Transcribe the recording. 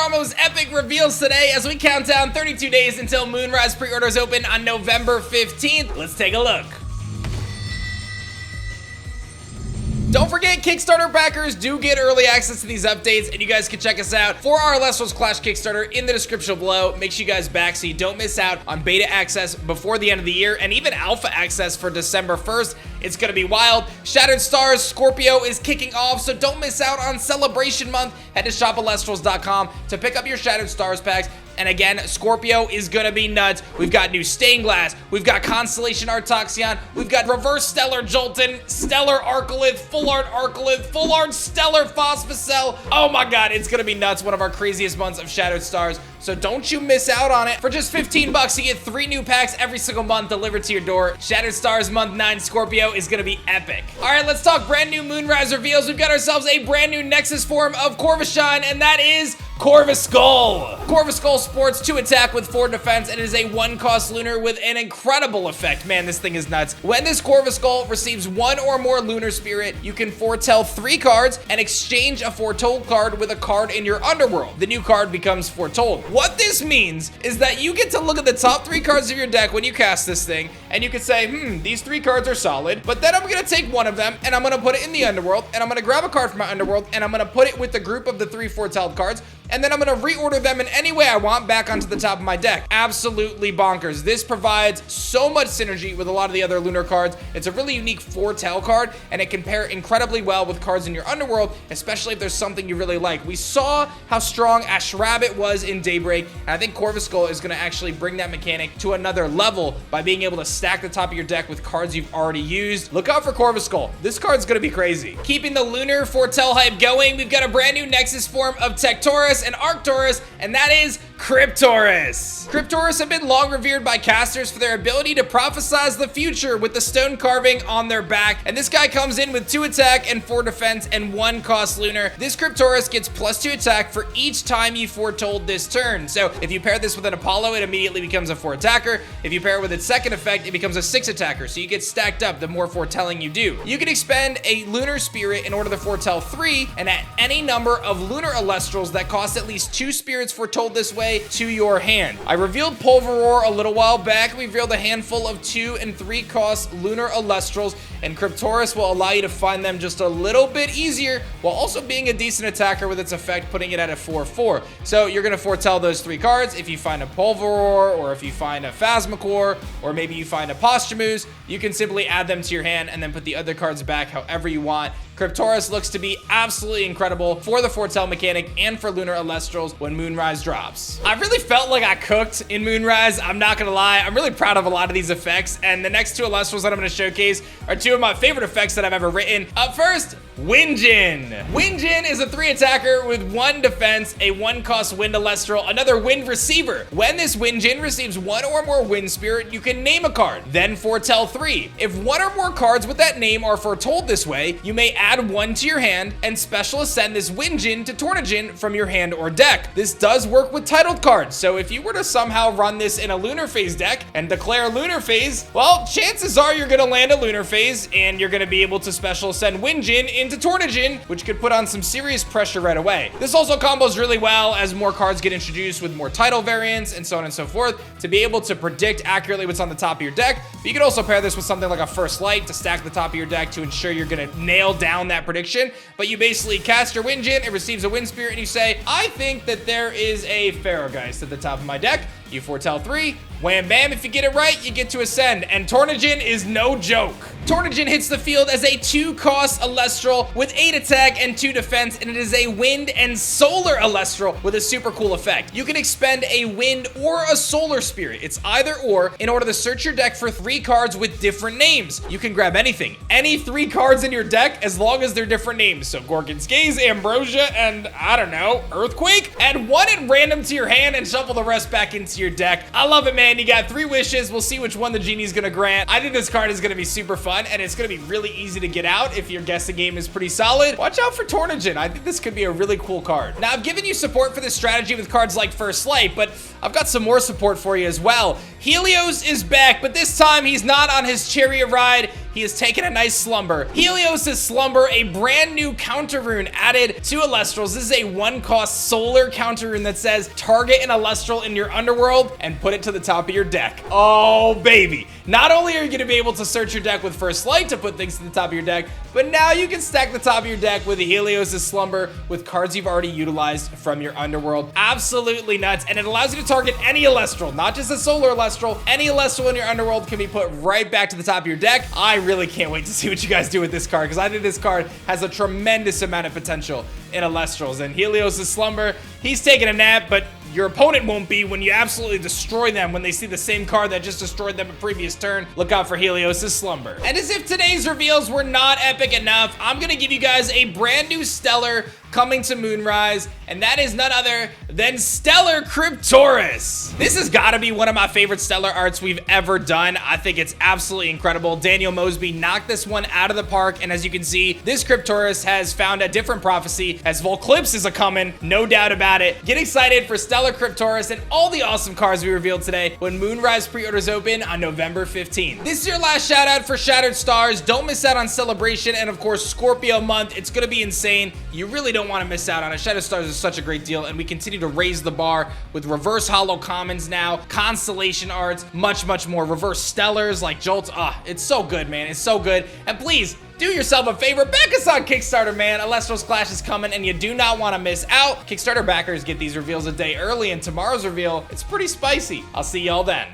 our most epic reveals today as we count down 32 days until Moonrise pre-orders open on November 15th. Let's take a look. Don't forget, Kickstarter backers do get early access to these updates, and you guys can check us out for our Elestrals Clash Kickstarter in the description below. Make sure you guys back so you don't miss out on beta access before the end of the year, and even alpha access for December 1st. It's gonna be wild. Shattered Stars Scorpio is kicking off, so don't miss out on Celebration Month. Head to shopelestrals.com to pick up your Shattered Stars packs. And again, Scorpio is gonna be nuts. We've got new Stained Glass, we've got Constellation Artoxian, we've got Reverse Stellar Jolton, Stellar Arcolith, Full Art Stellar Phosphocell. Oh my god, it's gonna be nuts. One of our craziest months of Shattered Stars. So don't you miss out on it. For just 15 bucks, you get 3 new packs every single month delivered to your door. Shattered Stars Month 9 Scorpio is gonna be epic. All right, let's talk brand new Moonrise reveals. We've got ourselves a brand new Nexus form of Corviskull, and that is Corviskull. Corviskull sports 2 attack with 4 defense, and it is a 1-cost lunar with an incredible effect. Man, this thing is nuts. When this Corviskull receives 1 or more lunar spirit, you can foretell 3 cards and exchange a foretold card with a card in your underworld. The new card becomes foretold. What this means is that you get to look at the top 3 cards of your deck when you cast this thing, and you can say, these 3 cards are solid, but then I'm gonna take one of them and I'm gonna put it in the underworld, and I'm gonna grab a card from my underworld, and I'm gonna put it with the group of the 3 foretelled cards, and then I'm gonna reorder them in any way I want back onto the top of my deck. Absolutely bonkers. This provides so much synergy with a lot of the other lunar cards. It's a really unique foretell card, and it can pair incredibly well with cards in your underworld, especially if there's something you really like. We saw how strong Ash Rabbit was in Daybreak, and I think Corviskull is gonna actually bring that mechanic to another level by being able to stack the top of your deck with cards you've already used. Look out for Corviskull. This card's gonna be crazy. Keeping the lunar foretell hype going, we've got a brand new Nexus form of Cryptaurus and Arcturus, and that is Cryptaurus. Cryptaurus have been long revered by casters for their ability to prophesize the future with the stone carving on their back, and this guy comes in with 2 attack and 4 defense and 1 cost lunar. This Cryptaurus gets +2 attack for each time you foretold this turn. So if you pair this with an Apollo, it immediately becomes a 4 attacker. If you pair it with its second effect, it becomes a 6 attacker. So you get stacked up the more foretelling you do. You can expend a lunar spirit in order to foretell 3, and add any number of lunar Elestrals that cost at least 2 spirits foretold this way to your hand. I revealed Pulveror a little while back. We revealed a handful of 2 and 3 cost lunar Elestrals, and Cryptaurus will allow you to find them just a little bit easier while also being a decent attacker with its effect, putting it at a 4/4. So you're gonna foretell those 3 cards. If you find a Pulveror, or if you find a Phasmacore, or maybe you find a Posthumous, you can simply add them to your hand and then put the other cards back however you want. Cryptaurus looks to be absolutely incredible for the foretell mechanic and for lunar Elestrals when Moonrise drops. I really felt like I cooked in Moonrise. I'm not gonna lie. I'm really proud of a lot of these effects, and the next 2 Elestrals that I'm gonna showcase are 2 of my favorite effects that I've ever written. Up first, Windjinn. Windjinn is a 3 attacker with 1 defense, a 1-cost wind Elestral, another wind receiver. When this Windjinn receives 1 or more wind spirit, you can name a card, then foretell 3. If 1 or more cards with that name are foretold this way, you may add 1 to your hand and special ascend this Windjinn to Tornadjinn from your hand or deck. This does work with titled cards, so if you were to somehow run this in a lunar phase deck and declare lunar phase, well, chances are you're gonna land a lunar phase, and you're gonna be able to special ascend Windjinn into Tornadjinn, which could put on some serious pressure right away. This also combos really well as more cards get introduced with more title variants and so on and so forth to be able to predict accurately what's on the top of your deck. But you could also pair this with something like a First Light to stack the top of your deck to ensure you're gonna nail down that prediction. But you basically cast your Windjinn, it receives a Wind Spirit, and you say, I think that there is a Pharaohgeist at the top of my deck. You foretell 3, wham bam, if you get it right, you get to ascend, and Tornadjinn is no joke. Tornadjinn hits the field as a 2-cost Elestral with 8 attack and 2 defense, and it is a wind and solar Elestral with a super cool effect. You can expend a wind or a solar spirit, it's either or, in order to search your deck for 3 cards with different names. You can grab anything, any 3 cards in your deck, as long as they're different names. So Gorgon's Gaze, Ambrosia, and I don't know, Earthquake? Add 1 at random to your hand and shuffle the rest back into your deck. I love it, man. You got 3 wishes. We'll see which one the genie's gonna grant. I think this card is gonna be super fun, and it's gonna be really easy to get out if your guessing game is pretty solid. Watch out for Tornadjinn. I think this could be a really cool card. Now, I've given you support for this strategy with cards like First Light, but I've got some more support for you as well. Helios is back, but this time he's not on his chariot ride. he has taken a nice Slumber. Helios' Slumber, a brand new counter rune added to Elestrals. This is a 1-cost solar counter rune that says target an Elestral in your underworld and put it to the top of your deck. Oh, baby. Not only are you going to be able to search your deck with First Light to put things to the top of your deck, but now you can stack the top of your deck with the Helios' Slumber with cards you've already utilized from your underworld. Absolutely nuts, and it allows you to target any Elestral, not just a solar Elestral. Any Elestral in your underworld can be put right back to the top of your deck. I really can't wait to see what you guys do with this card, because I think this card has a tremendous amount of potential in Elestrals. And Helios' Slumber, he's taking a nap, but your opponent won't be when you absolutely destroy them when they see the same card that just destroyed them a previous turn. Look out for Helios' Slumber. And as if today's reveals were not epic enough, I'm gonna give you guys a brand new Stellar coming to Moonrise, and that is none other than Stellar Cryptaurus. This has got to be one of my favorite Stellar arts we've ever done. I think it's absolutely incredible. Daniel Mosby knocked this one out of the park, and as you can see, this Cryptaurus has found a different prophecy as Volclipse is a-coming, no doubt about it. Get excited for Stellar Cryptaurus and all the awesome cards we revealed today when Moonrise pre-orders open on November 15th. This is your last shout out for Shattered Stars. Don't miss out on Celebration and of course Scorpio month. It's gonna be insane. You really don't want to miss out on it. Shattered Stars is such a great deal, and we continue to raise the bar with reverse holo commons now, constellation arts, much more, reverse stellars like Jolts. It's so good, man. It's so good. And please do yourself a favor, back us on Kickstarter, man. Elestrals Clash is coming, and you do not want to miss out. Kickstarter backers get these reveals a day early, and tomorrow's reveal, it's pretty spicy. I'll see y'all then.